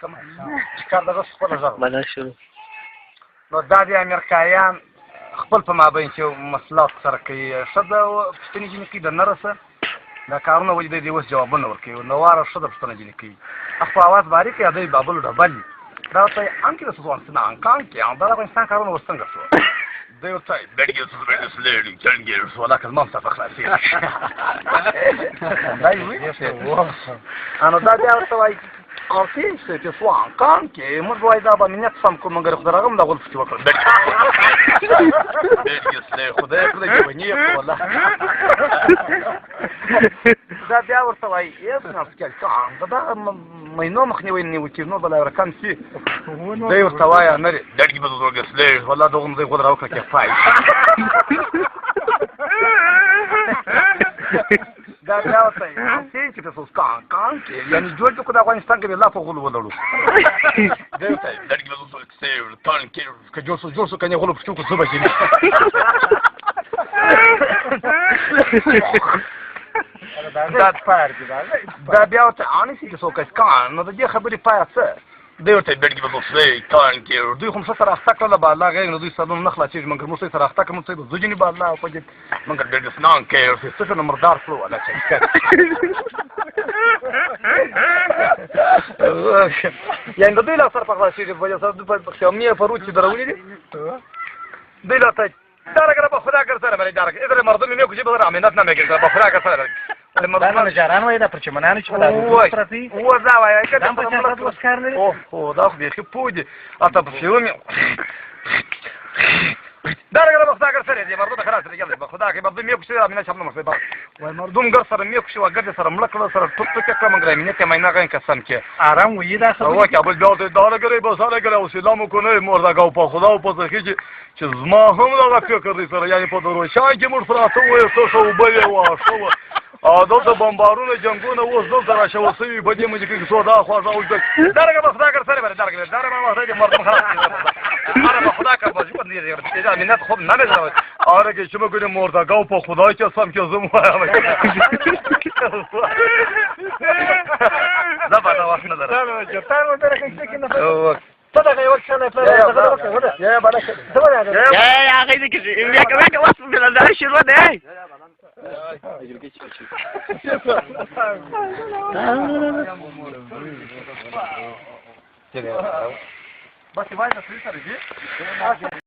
کوم چې کار دغه خپل ځای منه شو نو دا د امریکایان خپل په مابین کې مسلات سره کوي ښځه پوښتنې ځینې کوي د نرسه دا کارونه ولې دی اوس جوابونه ورکوي نو واره ښځه پوښتنه ځینې کوي خو اواز باریک یا دی بابلو ډبل دا ورته انکې د ځوانستان انکانکې دا د افغانستان کارونه اوس څنګه شو دی ورته بډګې سلېړي چنګې شو دا کلمه څه خلاصې دا یې وایي نو دا بیا ورته وایي Artiste che suon anche mă voi da ba minea sam cu măgăr cu dragăm da golf ce văd. Deci este خدای خدای په نی په والله. دا بیا ورته وای یې څنګه فکر کان دا مې نو مخنیوي نیو چې نو بل رقم شي. دا ورته وای نه دړګي په زوګ سلې والله دغه مې خو دراوکه کې فای. دا بیا ورته چې تاسو کان یعنی جوړ کو د افغانستان کې لا په غول ولړو دا ته دړګي په زوګ سلې تان کې که جوړ سو کنه غول په څوک څه بچي دا بیا ورته انسی چې څوک کان نو د دې خبرې پای څه دی ورته دړګي په زوګ سلې تان کې دوی هم سره اخته کړل به الله غیر نو دوی سره نه خلاصې موږ مو سره اخته کوم څه زوجنی به الله په دې موږ دې سنان کې څه څه مردار فلو ولا څه یعنی د دوی لا سره په خلاصې په وجه سره په خیامي فروت چې درولې دي دوی لا ته درګره په خدا ګر سره باندې درګه اذر مردم مې کو چې به امانت نه مې په خدا ګر سره مردم جاران وای دا پرچمنان چې ولا پرتی و دا وای کله په ملت وسکار لري او دا خو به پودي اته په فيومي درګه په خدا ګر سره دي مردم خلاص لري په خدا کې مردم مې کو چې امانت شپه مې وای مردم ګر سره مې کو چې وګړي سره ملک سره ټوک ټوک کوم غره مې ته مې نه غن قسم کې آرام وې دا خو کې ابل دا لګري به سره لګري او سلام کو نه مردا غو په خدا او په ځکه چې زما هم دا فکر دي سره یعنی په درو شای کې مر سره ته وې څه شو بلې وا شو دلته بمبارونه جنگونه اوس دلته راشو سوي په دې مې کې څو دا خواږه او درګه په خدا کر سره باندې درګه ما وخت دې مردم خلاص مره په خدا کر باندې باندې دې امانت خو نه مزه اوره کې چې موږ مردا غو په خدا کې سم کې زمو دا په وخت نه درته چې تاسو درکې کې نه صدق يا وش انا يا بلاش يا اخي ذيك وياك وصف من الدار شنو ده بس وايد في